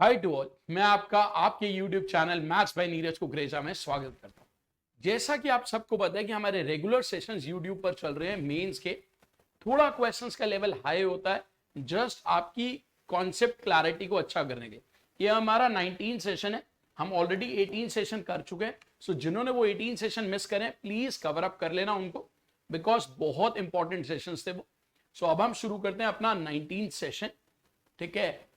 Hi to all, मैं आपका आपके YouTube channel maths by Neeraj Kukreja में स्वागत करता हूं। जैसा कि आप सबको पता है कि हमारे रेगुलर सेशंस YouTube पर चल रहे हैं मेंस के। थोड़ा क्वेश्चंस का लेवल हाई होता है जस्ट आपकी कॉन्सेप्ट क्लैरिटी को अच्छा करने के लिए। ये हमारा 19 सेशन है, हम ऑलरेडी 18 सेशन कर चुके हैं। सो जिन्होंने वो 18 सेशन मिस करें प्लीज कवर अप कर लेना उनको, बिकॉज बहुत इंपॉर्टेंट सेशंस थे वो। सो अब हम शुरू करते हैं अपना 19 सेशन, ठीक है।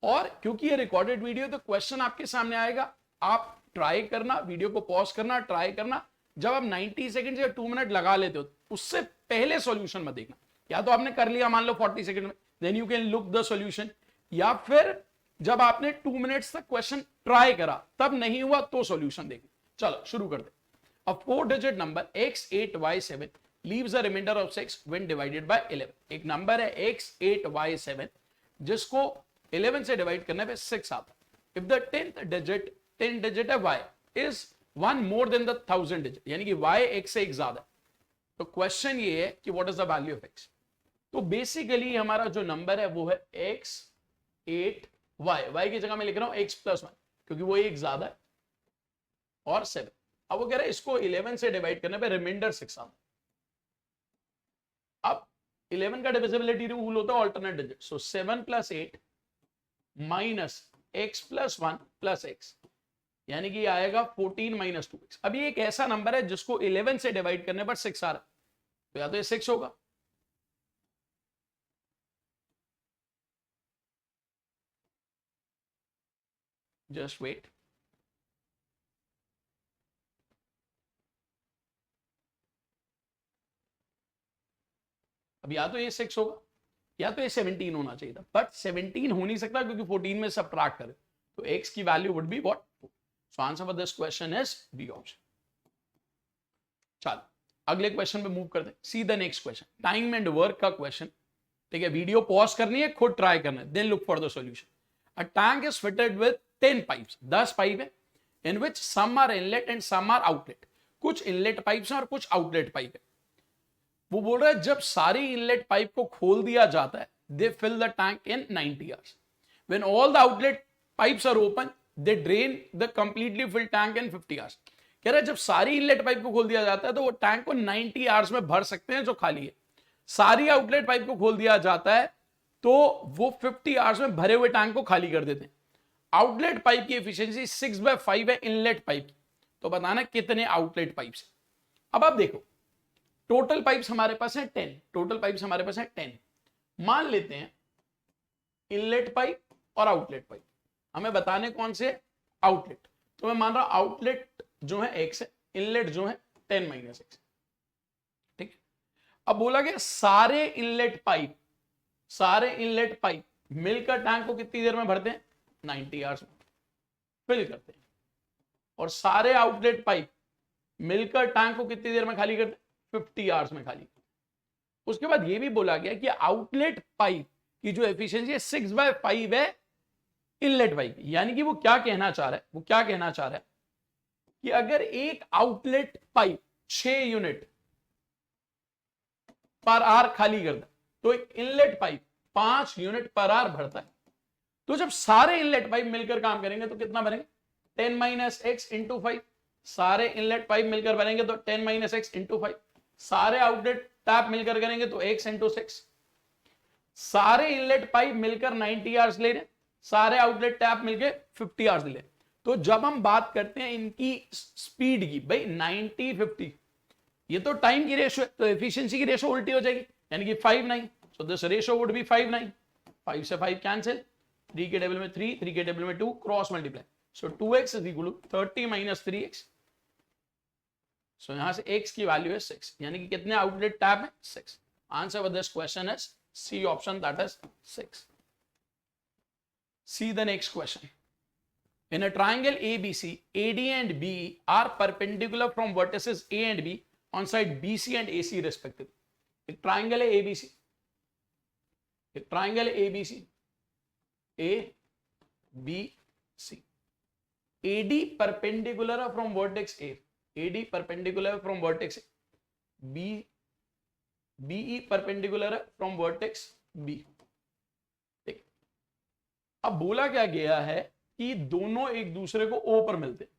और क्योंकि ये रिकॉर्डेड वीडियो तो क्वेश्चन आपके सामने आएगा, आप ट्राई करना, वीडियो को पॉज करना, ट्राई करना। जब आप 90 सेकंड या 2 मिनट लगा लेते हो उससे पहले सॉल्यूशन मत देखना। या तो आपने कर लिया मान लो 40 सेकंड में, then you can look the solution, या फिर जब आपने 2 मिनट्स तक क्वेश्चन ट्राई करा तब नहीं हुआ तो सॉल्यूशन देखना। चलो शुरू कर दे। A 4-digit number x8y7 leaves a remainder of 6 when divided by 11। एक नंबर है x8y7 जिसको 11 से डिवाइड करने पे 6 आता है। इफ द 10th डिजिट है y is 1 more than the 1000 digit, यानी कि y x से एक ज्यादा है, तो क्वेश्चन ये है कि what is the value of x। तो बेसिकली हमारा जो नंबर है वो है x8y की जगह मैं लिख रहा हूं x+1 क्योंकि वो एक ज्यादा है, और 7। अब वो कह रहा है इसको 11 से डिवाइड करने पे रिमाइंडर 6 आता है। अब 11 का डिविजिबिलिटी रूल होता है ऑल्टरनेट डिजिट, सो 7 + 8 माइनस x+1 + x, यानी कि आएगा 14 - 2x। अब ये एक ऐसा नंबर है जिसको 11 से डिवाइड करने पर 6 आ रहा है, तो या तो ये 6 होगा, जस्ट वेट। अब या तो ये 6 होगा या तो ये 17 होना चाहिए था, बट 17 हो नहीं सकता क्योंकि 14 में सब्ट्रैक्ट करें तो x की value would be what. So answer for this question is B option. चलो अगले क्वेश्चन पे मूव करते हैं। See the next question, time and work का क्वेश्चन, ठीक है। वीडियो पॉज करनी है, खुद ट्राई करना है, then look for the solution. A tank is fitted with 10 pipes, 10 pipe है, in which some are inlet and some are outlet. कुछ इनलेट पाइप्स हैं और कुछ आउटलेट पाइप है। वो बोल रहा है जब सारी इनलेट पाइप को खोल दिया जाता है they fill the tank in 90 hours. When all the outlet pipes are open they drain the completely fill tank in 50 hours. कह रहा है जब सारी इनलेट पाइप को खोल दिया जाता है तो वो टैंक को 90 आवर्स में भर सकते हैं जो खाली है। सारी आउटलेट पाइप को खोल दिया जाता है तो वो 50 आवर्स में भरे हुए टैंक को खाली कर देते हैं। आउटलेट पाइप की एफिशिएंसी 6/5 है इनलेट पाइप की, तो बताना कितने आउटलेट पाइप्स। अब आप देखो टोटल पाइप्स हमारे पास है 10, टोटल पाइप्स हमारे पास है 10। मान लेते हैं इनलेट पाइप और आउटलेट पाइप हमें बताने कौन से आउटलेट, तो मैं मान रहा हूं आउटलेट जो है x है, इनलेट जो है 10 - x, ठीक है। अब बोला गया सारे इनलेट पाइप मिलकर टैंक को कितनी देर में भरते हैं, 90 आवर्स में फिल करते हैं, और सारे आउटलेट पाइप मिलकर टैंक को कितनी देर में खाली करते हैं, 50 आवर्स में खाली। उसके बाद यह भी बोला गया कि आउटलेट पाइप की जो एफिशिएंसी है 6/5 है इनलेट पाइप, यानी कि वो क्या कहना चाह रहा है, कि अगर एक outlet pipe 6 unit per hour खाली करता है तो एक inlet pipe 5 unit per hour भरता है। तो जब सारे इनलेट पाइप मिलकर काम करेंगे तो कितना भरेंगे, 10 - x × 5। सारे इनलेट पाइप मिलकर बनेंगे तो 10 - x × 5। सारे आउटलेट टैप मिलकर करेंगे तो x × 6। सारे इनलेट पाइप मिलकर 90 आवर्स ले रहे, सारे आउटलेट टैप मिलकर 50 आवर्स ले। तो जब हम बात करते हैं इनकी स्पीड की, भाई 90-50, ये तो टाइम की रेशो है, तो एफिशिएंसी की रेशो उल्टी हो जाएगी, यानी कि 5:9। So this ratio would be 5:9। 5 से 5 कैंसिल, 3 के टेबल में 3, 3 के टेबल में 2, क्रॉस मल्टीप्लाई, सो 2x = 30 - 3x। सो यहां से x की वैल्यू है 6, यानी कि कितने आउटलेट टैप है, 6। Answer for this question is C option, that is 6। See the next question. In a triangle ABC, AD and BE are perpendicular from vertices A and B on side BC and AC respectively. एक triangle है ABC, एक triangle है ABC, ABC, AD perpendicular है from vertex A, AD perpendicular है from vertex A, BE perpendicular है from vertex B, ठीक। अब बोला क्या गया है कि दोनों एक दूसरे को ओ पर मिलते हैं।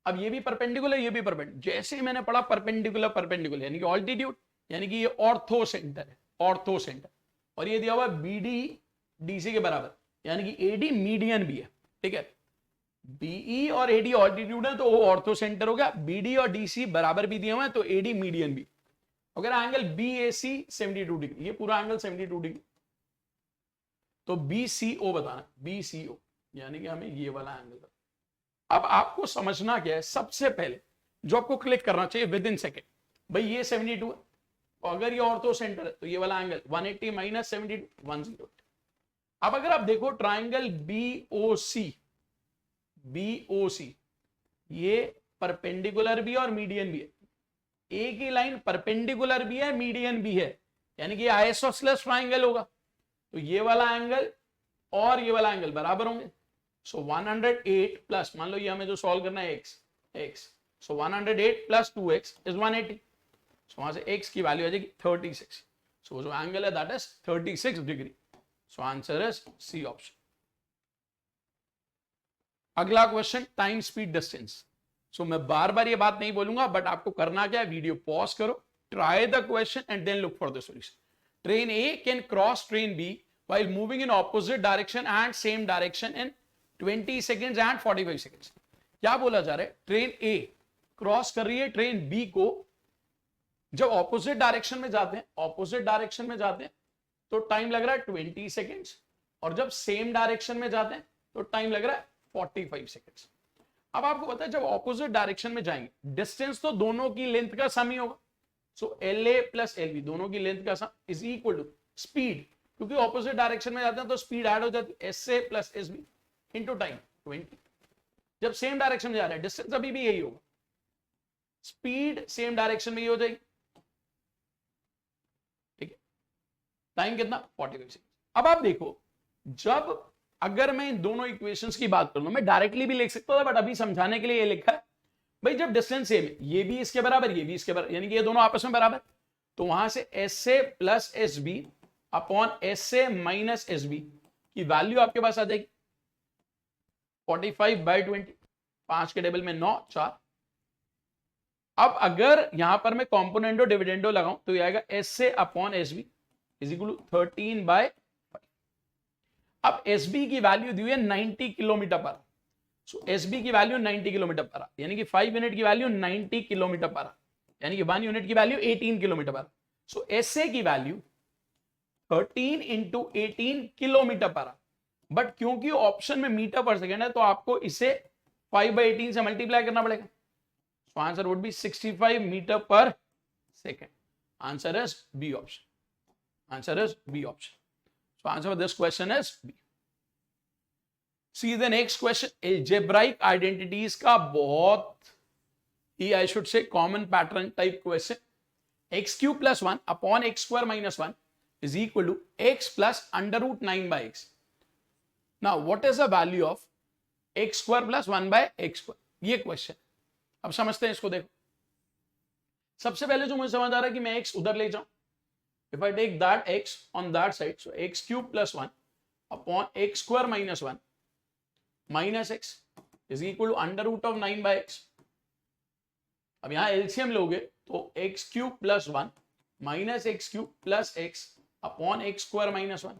अब ये भी परपेंडिकुलर, ये भी परपेंडिकुलर। जैसे ही मैंने पढ़ा परपेंडिकुलर परपेंडिकुलर यानी कि ऑल्टीट्यूड, यानी कि ये ऑर्थो सेंटर है, ऑर्थो सेंटर। और ये दिया हुआ बी डी डीसी के बराबर, यानी कि एडी मीडियन भी है, ठीक है। बीई और एडी ऑल्टीट्यूड है तो वो ऑर्थो सेंटर हो गया। बीडी और डीसी बराबर भी दिए हुए हैं तो एडी मीडियन भी। अगर एंगल बी ए सी 72 डिग्री, ये पूरा एंगल 72 डिग्री, तो बी सी ओ बताना, बी सी ओ यानी कि हमें ये वाला एंगल। अब आपको समझना क्या है, सबसे पहले जो आपको क्लिक करना चाहिए विद इन सेकेंड, भाई ये 72 है, और अगर ये ऑर्थो सेंटर है तो ये वाला एंगल 180 माइनस 72 108। अब अगर आप देखो ट्राइंगल बीओसी, बीओसी ये परपेंडिकुलर भी और मीडियन भी है। एक ही लाइन परपेंडिकुलर भी है मीडियन भी है, यानी कि आइसोसेलेस ट्राइंगल होगा। तो ये वाला एंगल और ये वाला एंगल बराबर होंगे। सो 108 प्लस, मान लो ये हमें जो सॉल्व करना है x, so 108 plus 2x is 180। सो वहां से x की वैल्यू आ जाएगी 36। सो जो एंगल है that is 36 degree. So answer is C option. अगला question, time speed distance. So मैं बार बार ये बात नहीं बोलूंगा, बट आपको करना क्या है, वीडियो पॉज करो, try the question and then look for the solution. Train A can cross train B while moving in opposite direction and same direction in 20 seconds and 45 seconds। क्या बोला जा रहा है, ट्रेन ए क्रॉस कर रही है train B को, जब ऑपोजिट डायरेक्शन में जाते हैं, ऑपोजिट डायरेक्शन में जाते हैं तो टाइम लग रहा है 20 सेकेंड्स, और जब सेम डायरेक्शन में जाते हैं तो टाइम लग रहा है 45 सेकेंड्स। अब आपको पता है जब ऑपोजिट डायरेक्शन में जाएंगे डिस्टेंस तो दोनों की लेंथ का सम ही होगा। So L A plus L B दोनों की लेंथ का sum is equal to speed, क्योंकि ऑपोजिट डायरेक्शन में जाते हैं तो स्पीड ऐड हो जाती है, S A plus S B into time 20। जब सेम डायरेक्शन में जा रहे हैं डिस्टेंस अभी भी यही होगा, स्पीड सेम डायरेक्शन में ही हो जाएगी, ठीक है। टाइम कितना 45 सेकंड। अब आप देखो, जब अगर मैं इन दोनों इक्वेशंस की बात करूं, मैं डायरेक्टली भी लिख सकता था, बट अभी समझाने के लिए ये लिखा है, भाई जब डिस्टेंस सेम है, ये भी इसके बराबर, ये भी इसके बराबर, यानी कि ये दोनों आपस में बराबर, तो वहां से S A plus S B upon S A minus S B की वैल्यू आपके पास आ जाएगी 45/20, 5 के टेबल में 9 4। अब अगर यहां पर मैं कॉम्पोनेंडो डिविडेंडो लगाऊं तो ये आएगा S A upon S B is equal to 13/5। अब एस बी की वैल्यू दी हुई है 90 kilometre per, so S B की वैल्यू 90 किलोमीटर पर, यानी कि 5 मिनट की वैल्यू 90 किलोमीटर पर, यानी कि 1 यूनिट की value 18 kilometre per. So S A की value 13 into 18 kilometre per, but क्योंकि ऑप्शन में मीटर पर सेकेंड है तो आपको इसे 5/18 से मल्टीप्लाई करना पड़ेगा। So answer would be 65 metre per second. Answer is B option, answer is B option. So answer for this question is B. See the next question, algebraic identities का बहुत ही I should say common pattern type question. X cube plus 1 upon x square minus 1 is equal to x plus under root 9 by x. Now what is the value of x square plus 1 by x square? ये question अब समझते हैं इसको। देखो सबसे पहले जो मुझे समझ आ रहा है कि मैं x उधर ले जाऊं, if I take that x on that side, so x cube plus 1 upon x square minus 1 minus x is equal to under root of 9 by x। अब यहां एलसीएम लोगे तो x cube plus 1 minus x cube plus x upon x square minus 1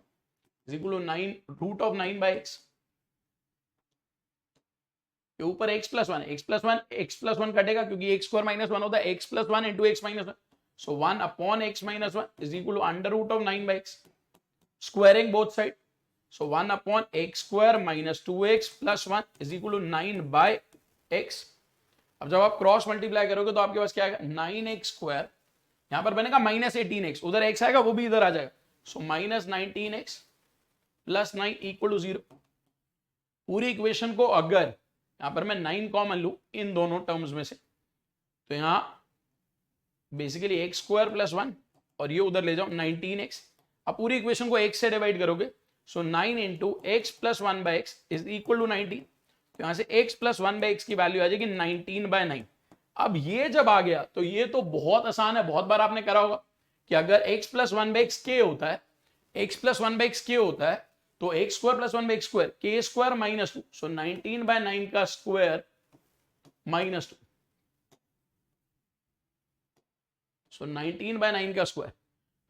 is equal to 9 root of 9 by x. ये ऊपर x plus 1 x plus 1 कटेगा क्योंकि x square minus 1 होता है x plus 1 into x minus 1। So 1 upon x minus 1 is equal to under root of 9 by x, squaring both side. So 1 upon x square minus 2x plus 1 is equal to 9 by x. अब जब आप cross multiply करोगे तो आपके पास क्या आएगा 9x square, यहां पर बनेगा माइनस 18x, उधर x आएगा वो भी इधर आ जाएगा। So minus 19x plus 9 equal to 0। पूरी इक्वेशन को अगर यहां पर मैं 9 कॉमन लू इन दोनों टर्म्स में से, तो यहां बेसिकली एक्स स्क्वायर प्लस 1 और ये उधर ले जाओ 19x। अब पूरी इक्वेशन को x से डिवाइड करोगे, so 9 into x plus 1 by x is equal to 19। तो यहां से x प्लस 1 बाय एक्स की वैल्यू आ जाएगी 19/9। अब ये जब आ गया तो ये तो बहुत आसान है, बहुत बार आपने करा होगा कि अगर x प्लस 1 बाय एक्स के होता है, x प्लस 1 बाय एक्स के होता है तो x square plus 1 by x square, के स्क्वायर माइनस 2, सो 19/9 का स्क्वायर माइनस 2, सो 19/9 का स्क्वायर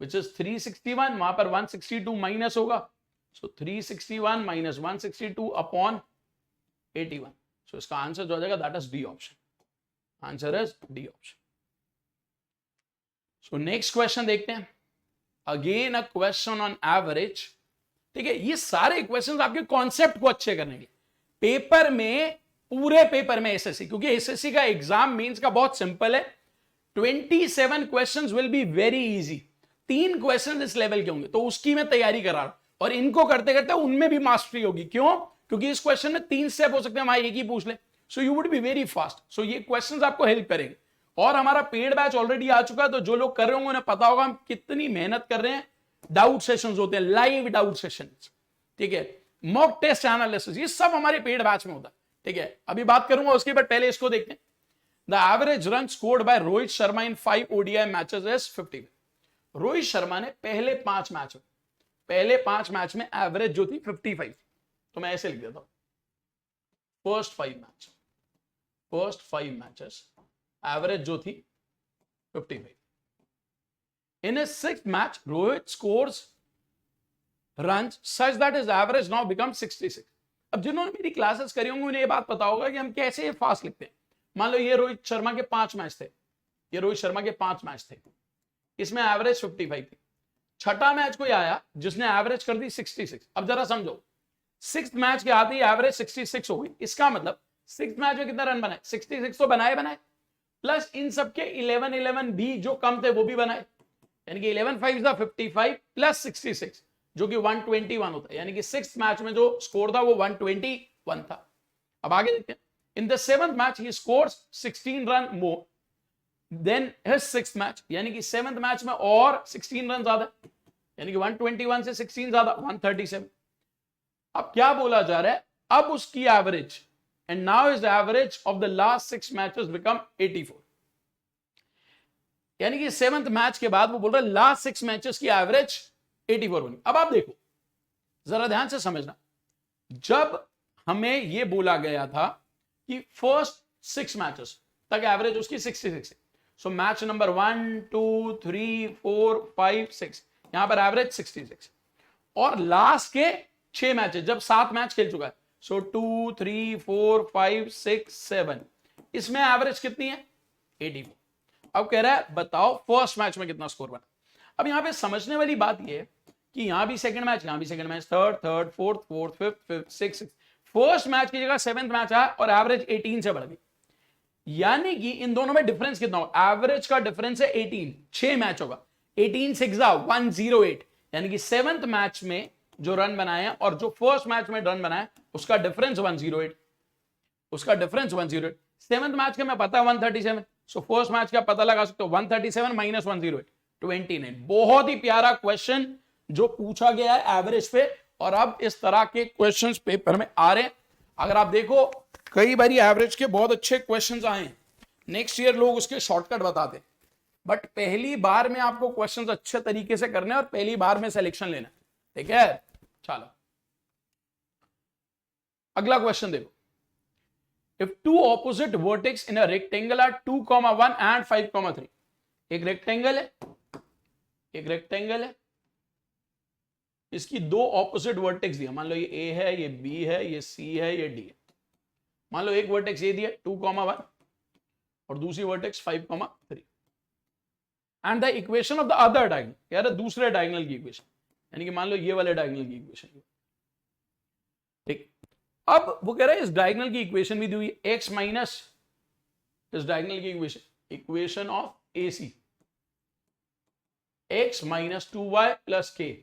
विच इज 361, वहां पर 162 माइनस होगा, सो 361 माइनस 162 अपॉन 81, सो इसका आंसर जो आ जाएगा that is D option, answer is D option. So next question देखते हैं, again a question on average. ठीक है, ये सारे क्वेश्चंस आपके कॉन्सेप्ट को अच्छे करने के लिए पेपर में, पूरे पेपर में एसएससी, क्योंकि एसएससी का एग्जाम मेंस का बहुत सिंपल है, 27 questions will be very easy, 3 question इस लेवल के होंगे, तो उसकी मैं तैयारी करा रहा हूं और इनको करते करते उनमें भी मास्टरी होगी। क्यों? क्योंकि इस क्वेश्चन में 3 स्टेप हो सकते हैं, वहां एक ही पूछ ले, so you would be very fast. So ये क्वेश्चंस आपको हेल्प करेंगे और हमारा पेड बैच ऑलरेडी आ चुका है, तो जो लोग कर रहे होंगे उन्हें पता होगा हम कितनी मेहनत कर रहे हैं। डाउट सेशंस होते हैं, लाइव डाउट सेशंस, ठीक है, मॉक टेस्ट एनालिसिस, ये सब हमारे पेड बैच में होता है। ठीक है, अभी बात करूंगा उसके बाद, पहले इसको देखते हैं। The average run scored by Rohit Sharma in 5 ODI matches is 50। Rohit Sharma ने पहले 5 मैच में एवरेज जो थी 55, तो मैं ऐसे लिख देता हूं, फर्स्ट 5 मैचेस एवरेज जो थी 55। इन a 6th match Rohit scores runs such that his average now becomes 66। अब जिन्होंने मेरी क्लासेस करी होंगे उन्हें ये बात पता होगा कि हम कैसे फास्ट लिखते हैं। मान लो ये रोहित शर्मा के 5 मैच थे, इसमें एवरेज 55 थी। छठा मैच कोई आया जिसने एवरेज कर दी 66। अब जरा समझो, 6th मैच के आते ही एवरेज 66 हो गई, इसका मतलब 6th मैच में कितना रन बनाए, 66 तो बनाए प्लस इन सबके 11 भी जो कम थे वो भी बनाए, यानी कि 11 5 55 प्लस 66 जो कि 121 होता है, यानी कि 6th मैच में जो स्कोर था वो 121 था। अब आगे देखते हैं, in the 7th match he scores 16 run more than his 6th match, यानी कि 7th मैच में और 16 रन ज्यादा, यानी कि 121 से 16 ज्यादा 137। अब क्या बोला जा रहा है, अब उसकी average, and now is average of the last 6 matches become 84, यानी कि 7th मैच के बाद वो बोल रहा है लास्ट 6 मैचेस की एवरेज 84 बनी। अब आप देखो, जरा ध्यान से समझना, जब हमें यह बोला गया था कि फर्स्ट 6 मैचेस तक एवरेज उसकी 66 है, सो मैच नंबर 1 2 3 4 5 6 यहां पर एवरेज 66, और लास्ट के 6 मैचेस जब 7 मैच खेल चुका है, सो 2 3 4 5 6 7 इसमें एवरेज कितनी है 84। अब कह रहा है बताओ फर्स्ट मैच में कितना स्कोर बना। अब यहां पे समझने वाली बात यह है कि यहां भी सेकंड मैच, यहां भी second match, third fourth fifth six, first match की जगह 7th मैच आया और एवरेज 18 से बढ़ गई, यानी कि इन दोनों में डिफरेंस कितना हो, एवरेज का डिफरेंस है 18, 6 मैच होगा, 18 6 108, यानी कि 7th मैच में जो रन बनाए हैं और जो फर्स्ट मैच में रन बनाए उसका डिफरेंस 108, 7th मैच का मैं पता है 137, सो फर्स्ट मैच का पता लगा सकते हो 137 माइनस 108 29। बहुत ही प्यारा क्वेश्चन जो पूछा गया है एवरेज पे, और अब इस तरह के क्वेश्चंस पेपर में आ रहे हैं। अगर आप देखो कई बार एवरेज के बहुत अच्छे क्वेश्चंस आए हैं, नेक्स्ट ईयर लोग उसके शॉर्टकट बताते हैं, बट पहली बार में आपको क्वेश्चंस अच्छे तरीके से करने और पहली बार में सिलेक्शन लेना, ठीक है। चलो अगला क्वेश्चन देखो, if two opposite vertex in a rectangle are 2,1 and 5,3, एक रेक्टेंगल है, इसकी 2 ऑपोजिट वर्टेक्स दिया, मान लो ये ए है, ये बी है, ये सी है, ये डी है। मान लो एक वर्टेक्स ए दिया 2,1 और दूसरी vertex 5,3, and the equation of the other diagonal, कह रहा है दूसरे डायगोनल की इक्वेशन, यानी कि मान लो ये वाले डायगोनल की इक्वेशन, ठीक। अब वो कह रहा है इस डायगोनल की इक्वेशन भी दी हुई एक्स माइनस इस डायगोनल की equation of A C, x minus 2y plus के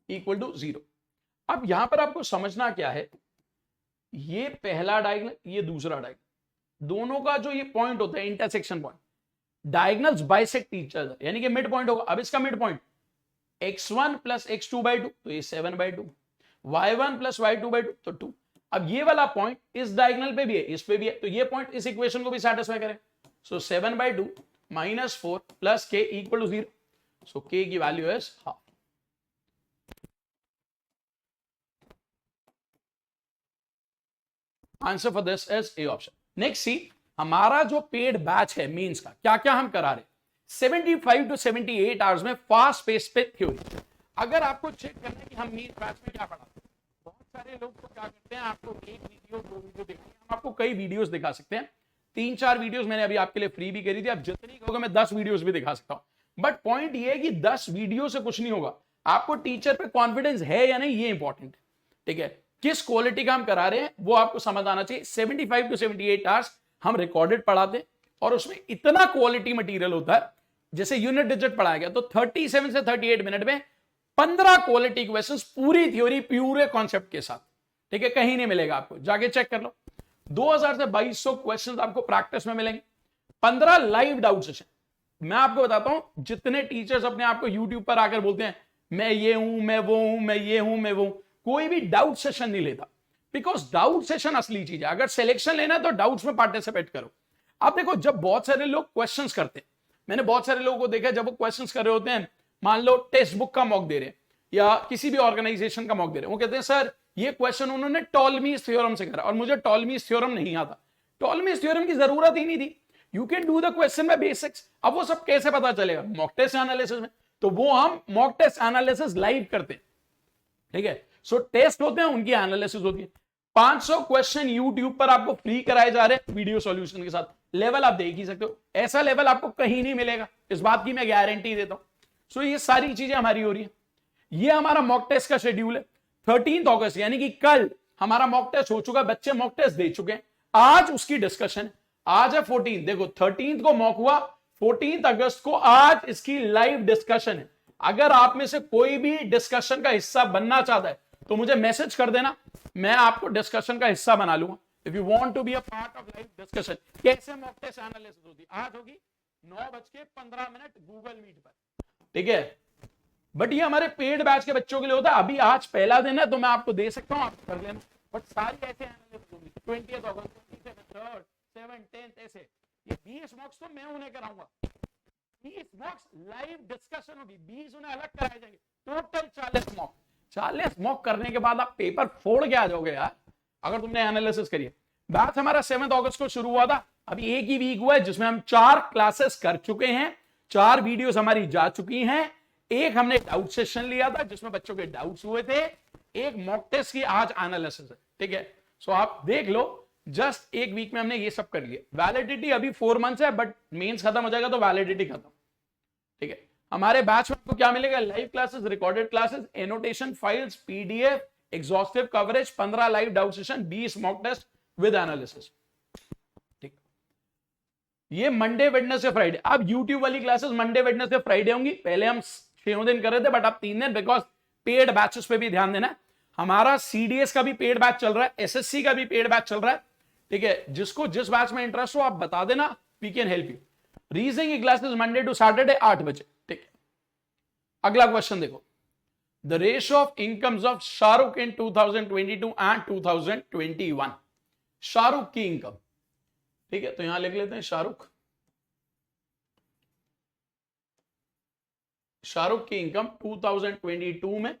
इक्वल टू 0। अब यहां पर आपको समझना क्या है, ये पहला डायगोनल, ये दूसरा डायगोनल, दोनों का जो ये पॉइंट होता है intersection point, diagonals bisect each other, यानी कि मिड पॉइंट होगा। अब इसका mid point x1 plus x2/2, तो ये 7/2, y1 प्लस y2/2 तो 2। अब ये वाला पॉइंट इस डायगोनल पे भी है, इस पे भी है, तो ये पॉइंट इस इक्वेशन को भी सेटिस्फाई करे, सो 7/2 माइनस 4 प्लस के इक्वल टू 0, सो के की value is half. Answer for this is A option. Next see, हमारा जो पेड बैच है मेंस का, क्या क्या हम करा रहे, 75 to 78 आवर्स में फास्ट पेस पे थ्योरी। अगर आपको चेक करना है कि हम मेंस बैच में क्या पढ़ाते हैं, बहुत सारे लोग तो क्या करते हैं, आपको एक वीडियो दो वीडियो दिखाई, हम आपको कई वीडियोस दिखा सकते हैं, 3-4 वीडियोस मैंने अभी आपके लिए फ्री भी करी थी, आप जितनी कहोगे मैं 10 वीडियोस भी दिखा सकता हूं। बट पॉइंट ये है कि 10 वीडियो से कुछ नहीं होगा, आपको टीचर पे कॉन्फिडेंस है या नहीं, ये इंपॉर्टेंट है। ठीक है, किस क्वालिटी का हम करा रहे हैं वो आपको समझ आना चाहिए। 75 to 78 आवर्स हम रिकॉर्डेड पढ़ाते हैं और उसमें इतना क्वालिटी मटेरियल होता है, जैसे यूनिट डिजिट पढ़ाया गया तो 37 से 38 मिनट में 15 क्वालिटी क्वेश्चंस, पूरी थ्योरी पूरे कॉन्सेप्ट के साथ। ठीक है, कहीं नहीं मिलेगा आपको, जाके चेक कर लो। 2000 से 2200 क्वेश्चंस आपको प्रैक्टिस में मिलेंगे, 15 लाइव डाउट सेशन। मैं आपको बताता हूं, जितने टीचर्स अपने आप को यूट्यूब पर आकर बोलते हैं मैं ये हूं, मैं वो हूं, मैं ये हूं, मैं वो हूं, कोई भी डाउट सेशन नहीं लेता, बिकॉज डाउट सेशन असली चीज है। अगर सिलेक्शन लेना है तो डाउट्स में पार्टिसिपेट करो। आप देखो, जब बहुत सारे लोग क्वेश्चंस करते हैं, मैंने बहुत सारे लोगों को देखा, जब वो क्वेश्चंस कर रहे होते हैं, मान लो टेक्स्ट बुक का मॉक दे रहे हैं या किसी भी ऑर्गेनाइजेशन का मॉक दे रहे हैं, वो कहते हैं सर ये क्वेश्चन उन्होंने टॉलमीज थ्योरम से करा और मुझे टॉलमीज थ्योरम नहीं आता। टॉलमीज थ्योरम की जरूरत ही नहीं थी, you can do the question by basics. अब वो सब कैसे पता चलेगा, मॉक टेस्ट एनालिसिस में, तो वो हम मॉक टेस्ट एनालिसिस लाइव करते हैं। ठीक है, सो टेस्ट होते हैं, उनकी एनालिसिस होती है। 500 क्वेश्चन यूट्यूब पर आपको फ्री कराए जा रहे हैं वीडियो सॉल्यूशन के साथ, लेवल आप देख ही सकते हो, ऐसा लेवल आपको कहीं नहीं मिलेगा, इस बात की मैं गारंटी देता हूं। सो ये सारी चीजें हमारी हो रही है। ये हमारा मॉक टेस्ट का शेड्यूल है। 13 अगस्त यानी कि कल हमारा मॉक टेस्ट हो चुका, बच्चे मॉक टेस्ट दे चुके हैं, आज उसकी डिस्कशन। आज है 14, देखो 13 को मॉक हुआ, 14 अगस्त को आज इसकी लाइव डिस्कशन है। अगर आप में से कोई भी डिस्कशन का हिस्सा बनना चाहता है तो मुझे मैसेज कर देना, मैं आपको डिस्कशन का हिस्सा बना लूंगा। If you want to be a part of live discussion, कैसे मॉक टेस्ट एनालिसिस होती है, आज होगी 9:15 गूगल मीट पर। ठीक है, बट ये हमारे पेड बैच के बच्चों के लिए होता है। अभी आज पहला दिन है तो मैं आपको दे सकता हूं, आप कर लेना, बट सारी ऐसे एनालिसिस होगी 20 अगस्त, 23, 7, 10 ऐसे। ये 20 मॉक्स तो मैं उन्हें कराऊंगा, 20 मॉक्स लाइव डिस्कशन होगी, 20 उन्हें अलग कराए जाएंगे, टोटल 40 मॉक। 40 मॉक करने के बाद आप पेपर फोड़ के आ जाओगे यार, अगर तुमने एनालिसिस करी है। बैच हमारा 7 अगस्त को शुरू हुआ था, अभी एक ही वीक हुआ है जिसमें हम 4 क्लासेस कर चुके हैं, 4 वीडियोस हमारी जा चुकी हैं, एक हमने डाउट सेशन लिया था जिसमें बच्चों के डाउट्स हुए थे, एक मॉक टेस्ट की आज एनालिसिस है। ठीक है, सो आप देख लो, जस्ट एक वीक में हमने ये सब कर लिया। वैलिडिटी अभी 4 मंथ्स है, बट मेंस खत्म हो जाएगा तो वैलिडिटी खत्म। ठीक है, हमारे बैच में आपको क्या मिलेगा, live classes, recorded classes, annotation files, PDF, exhaustive coverage, 15 live doubt session, 20 mock test with analysis. ठीक, ये मंडे वेडनेसडे फ्राइडे। अब यूट्यूब वाली क्लासेस मंडे वेडनेसडे फ्राइडे होंगी, पहले हम 6 दिन कर रहे थे, बट अब 3 दिन, बिकॉज पेड बैचेस पे भी ध्यान देना है। हमारा सीडीएस का भी पेड बैच चल रहा है, एसएससी का भी पेड बैच चल रहा है। ठीक है, जिसको जिस बैच में इंटरेस्ट हो आप बता देना, we can help you. Reasoning की क्लासेस मंडे टू सैटरडे 8 बजे। ठीक है, अगला क्वेश्चन देखो, the ratio of incomes of Shahrukh in 2022 and 2021। Shahrukh की इनकम, ठीक है, तो यहां लिख लेते हैं शाहरुख की इनकम 2022 में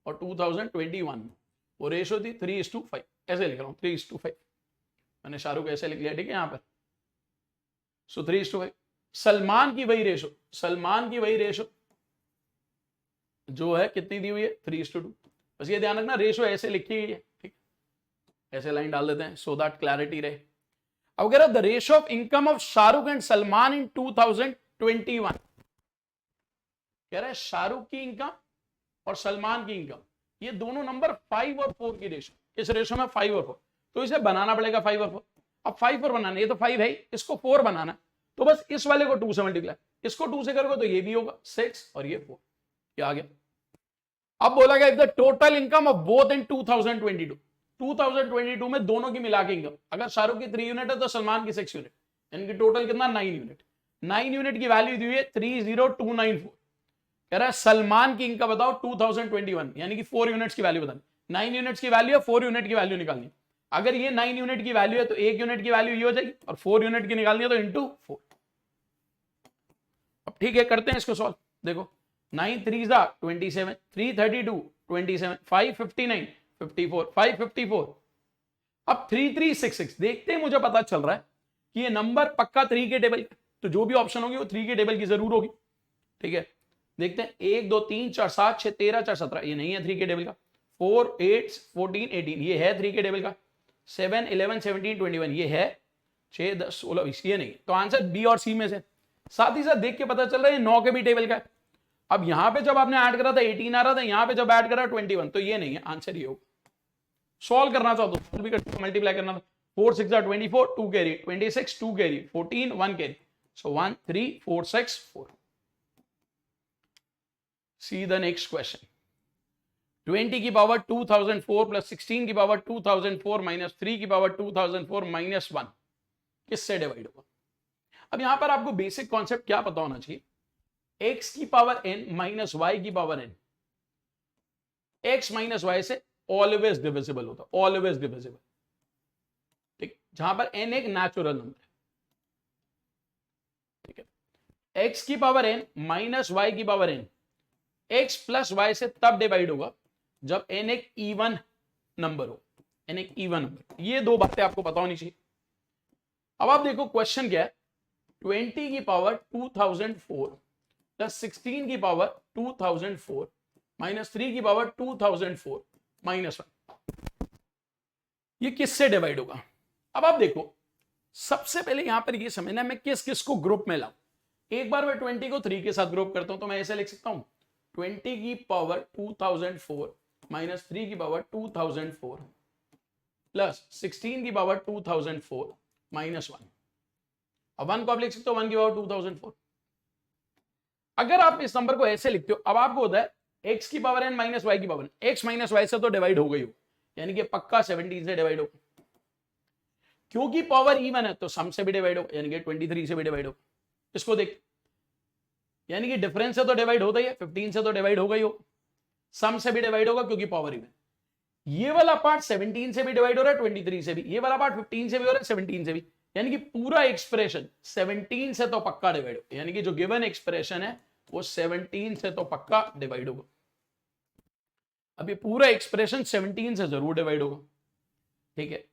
और 2021 में वो रेशियो थी 3:5। ऐसे लिख रहा हूं 3:5, मैंने शाहरुख ऐसे लिख लिया। ठीक है, यहां पर सो 3:5। सलमान की वही रेशो जो है कितनी दी हुई है, 3:2। बस ये ध्यान रखना, रेशो ऐसे लिखी गई है। ठीक, ऐसे लाइन डाल देते हैं सो दैट क्लैरिटी रहे। अब अगर the ratio of income of Shahrukh and Salman in 2021, कह रहा है शाहरुख की इनकम और सलमान की इनकम, ये दोनों नंबर 5 और 4 की रेशो, इस रेशो में 5 और 4, तो इसे बनाना पड़ेगा 5 और 4। अब 5 और बनाना, ये तो 5 है, इसको 4 बनाना, तो बस इस वाले को 2 से मल्टीप्लाई, इसको 2 से करोगे तो ये भी होगा 6 और ये 4, ये आ गया। अब बोला गया if the total income of both in 2022 में दोनों की मिला के इनकम, अगर शाहरुख की 3 यूनिट है तो सलमान की 6 यूनिट, इनकी टोटल कितना 9 यूनिट। 9 यूनिट की वैल्यू दी हुई है 30294। कह रहा है सलमान की इनकम बताओ 2021, यानी कि 4 यूनिट्स की वैल्यू बतानी। 9 यूनिट्स की वैल्यू है, 4 यूनिट की वैल्यू निकालनी। अगर ये 9 यूनिट की वैल्यू है तो 1 यूनिट की वैल्यू ये हो जाएगी, और 4 यूनिट की निकालनी है तो इंटू 4। अब ठीक है, करते हैं इसको सॉल्व। देखो 9 3 27, 332 27, 559 54, 554, अब 3366 देखते हैं, मुझे पता चल रहा है कि ये नंबर पक्का 3 के टेबल, तो जो भी ऑप्शन होगी वो 3 के टेबल की जरूर होगी। ठीक है, देखते हैं 1 2 3 4 7 6 13 4 17, ये नहीं है 3 के टेबल का। 4 8 14 18 ये है 3 के टेबल का। 7 11 17 21 ये है। 6 10 16 20 ये नहीं, तो आंसर बी और सी में से। साथ ही साथ देख के पता चल रहा है 9 के भी टेबल का है। अब यहां पे जब आपने ऐड करा था 18 आ रहा था, यहां पे जब ऐड करा 21, तो ये नहीं है, आंसर ये होगा। सॉल्व करना चाहो तो मल्टीप्लाई करना था। 4 6 24, 2 carry, 26 2 carry, 14 1 carry, so 1 3 4 6 4। See the next question. 20 की पावर 2004 प्लस 16 की पावर 2004 माइनस 3 की पावर 2004 माइनस 1 किससे डिवाइड होगा? अब यहां पर आपको बेसिक कॉन्सेप्ट क्या पता होना चाहिए, x की पावर n माइनस वाई की power n, x minus y से ऑलवेज डिविजिबल होता, ऑलवेज डिविजिबल। ठीक, जहां पर n एक नेचुरल नंबर है। ठीक है, x की पावर n माइनस वाई की power n x plus y से तब डिवाइड होगा जब n एक इवन नंबर हो, n एक इवन नंबर। ये दो बातें आपको पता होनी चाहिए। अब आप देखो क्वेश्चन क्या है, 20 की पावर 2004 प्लस 16 की पावर 2004 माइनस 3 की पावर 2004 माइनस 1, ये किससे डिवाइड होगा? अब आप देखो, सबसे पहले यहां पर ये समझना मैं किस किस को ग्रुप में लाऊं। एक बार मैं 20 को 3 के साथ ग्रुप करता हूं, तो मैं ऐसे लिख सकता हूं 20 की पावर 2004 माइनस 3 की पावर 2004 प्लस 16 की पावर 2004 माइनस 1। अब 1 को आप लिख सकते हो 1 की पावर 2004। अगर आप इस नंबर को ऐसे लिखते हो, अब आपको होता है x की पावर n माइनस वाई की पावर, x माइनस वाई से तो डिवाइड हो गई हो, यानी कि पक्का 17 से डिवाइड हो। क्योंकि पावर इवन है तो सम से भी डिवाइड हो, यानी कि 23 से भी डिवाइड हो। इसको देख, यानी कि डिफरेंस से तो डिवाइड होता ही है, 15 से तो डिवाइड हो गई हो, सम से भी डिवाइड होगा क्योंकि पावर इवन। ये वाला पार्ट 17 से भी डिवाइड हो रहा है, 23 से भी, ये वाला पार्ट 15 से भी हो रहा है, 17 से भी, यानी कि पूरा एक्सप्रेशन 17 से तो पक्का डिवाइड हो, यानी कि जो गिवन एक्सप्रेशन है वो 17 से तो पक्का डिवाइड होगा। अब ये पूरा एक्सप्रेशन 17 से जरूर डिवाइड होगा। ठीक है,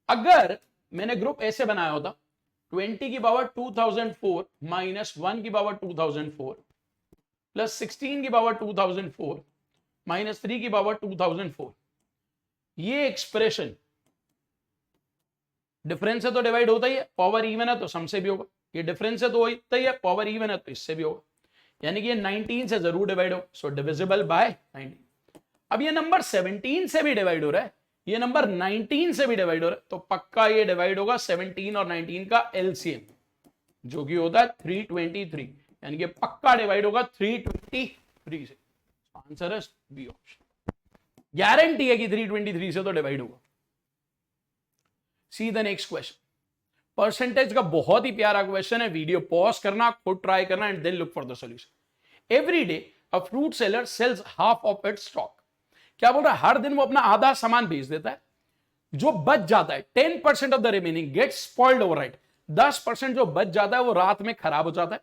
अगर मैंने ग्रुप ऐसे बनाया होता 20 की पावर 2004 माइनस 1 की पावर 2004 प्लस 16 की पावर 2004 माइनस 3 की पावर 2004, ये एक्सप्रेशन डिफरेंस से तो डिवाइड होता ही है, पावर इवन है तो सम से भी होगा। ये डिफरेंस से तो होता ही है, पावर इवन है तो इससे भी होगा, यानी कि ये 19 से जरूर डिवाइड हो, सो डिविजिबल बाय 19। अब ये नंबर 17 से भी डिवाइड हो रहा है, ये नंबर 19 से भी डिवाइड हो रहा है, तो पक्का ये डिवाइड होगा 17 और 19 का एलसीएम, जो कि होता है 323, यानी कि पक्का डिवाइड होगा 323 से। आंसर है बी ऑप्शन, गारंटी है कि 323 से तो डिवाइड होगा। सी द नेक्स्ट क्वेश्चन, परसेंटेज का बहुत ही प्यारा क्वेश्चन है, वीडियो पॉज करना, खुद ट्राई करना and then look for the solution. Every day a fruit seller sells half of its stock. क्या बोल रहा है, हर दिन वो अपना आधा सामान बेच देता है, जो बच जाता है 10% of the remaining gets spoiled overnight, 10% जो बच जाता है वो रात में खराब हो जाता है।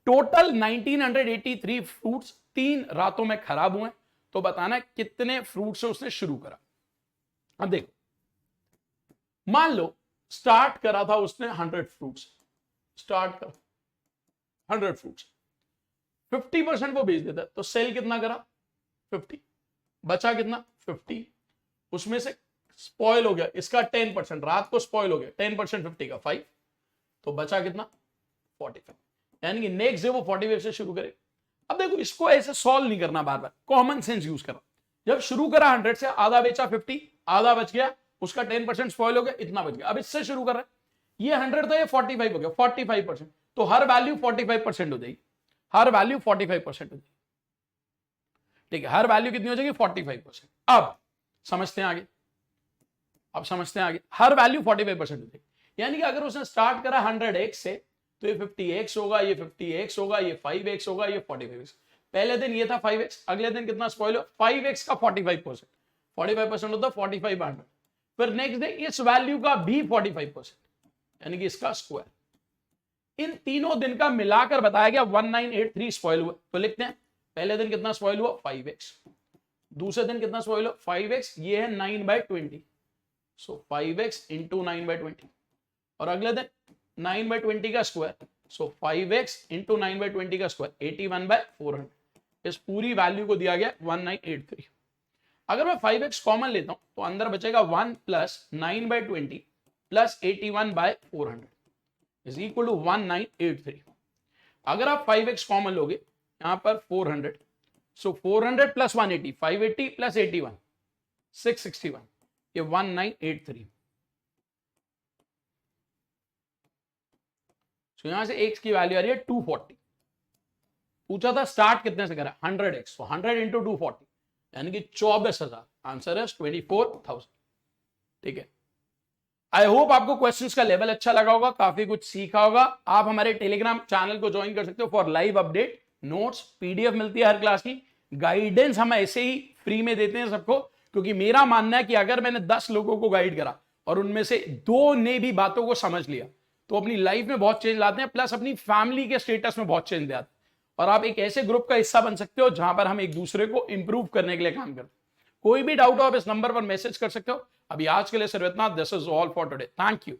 टोटल 1983 फ्रूट्स 3 रातों में खराब हुए, तो बताना कितने फ्रूट से उसने शुरू करा। अब देखो, मान लो स्टार्ट करा था उसने 100 फ्रूट्स, स्टार्ट करा 100 फ्रूट्स, 50% वो बेच देता है, तो सेल कितना करा 50, बचा कितना 50, उसमें से स्पॉइल हो गया इसका 10%, रात को स्पॉइल हो गया 10% 50 का 5, तो बचा कितना 45, यानी कि नेक्स्ट डे वो 45 से शुरू करे। अब देखो, इसको ऐसे सॉल्व नहीं करना, बार बार कॉमन सेंस यूज करो। जब शुरू करा 100 से, आधा बेचा 50, आधा बच गया, उसका 10% स्पॉइल हो गया, इतना बच गया। अब इससे शुरू कर रहा है, ये 100 था, ये 45 हो गया, 45%, तो हर वैल्यू 45% हो जाएगी, हर वैल्यू 45% हो जाएगी। ठीक है, हर वैल्यू कितनी हो जाएगी 45%। अब समझते हैं आगे, अब समझते हैं आगे, हर वैल्यू 45% हो जाएगी, यानी कि अगर उसने स्टार्ट करा 100x से, तो ये 50x होगा, ये 50x होगा, ये 5x होगा, ये 45x। पहले दिन ये था 5x, अगले दिन कितना स्पॉइल हो, 5x का 45%, 45% होता 45 100, फिर नेक्स्ट डे इस वैल्यू का भी 45%, यानी कि इसका स्क्वायर। इन तीनों दिन का मिलाकर बताया गया 1983 स्पॉइल हुआ, तो लिखते हैं पहले दिन कितना स्पॉइल हुआ 5x, दूसरे दिन कितना स्पॉइल हुआ 5x, ये है 9/20, सो 5x इंटू 9/20 और अगले दिन 9/20 का स्क्वायर, सो 5x इंटू 9/20 का स्क्वायर 81/400। इस पूरी वैल्यू को दिया गया 1983। अगर मैं 5x कॉमन लेता हूं तो अंदर बचेगा 1 plus 9/20 plus 81/400 is equal to 1983। अगर आप 5x कॉमन लोगे यहां पर 400, सो 400 प्लस 180, 580 प्लस 81 661, ये 1983। तो यहां से x की वैल्यू आ रही है 240। पूछा था स्टार्ट कितने से करा, 100x, तो 100 इंटू 240 यानी कि 24,000। आंसर है 24,000। ठीक है, आई होप आपको क्वेश्चंस का लेवल अच्छा लगा होगा, काफी कुछ सीखा होगा। आप हमारे टेलीग्राम चैनल को ज्वाइन कर सकते हो for live update, notes, PDF मिलती है हर क्लास की, गाइडेंस हम ऐसे ही फ्री में देते हैं सबको, क्योंकि मेरा मानना है कि अगर मैंने 10 लोगों को गाइड करा और उनमें से 2 ने भी बातों को समझ लिया तो अपनी लाइफ में बहुत चेंज लाते हैं, प्लस अपनी फैमिली के स्टेटस में बहुत चेंज लाते हैं। और आप एक ऐसे ग्रुप का हिस्सा बन सकते हो जहां पर हम एक दूसरे को इंप्रूव करने के लिए काम करते हैं। कोई भी डाउट हो आप इस नंबर पर मैसेज कर सकते हो। अभी आज के लिए सिर्फ इतना। This is all for today. Thank you.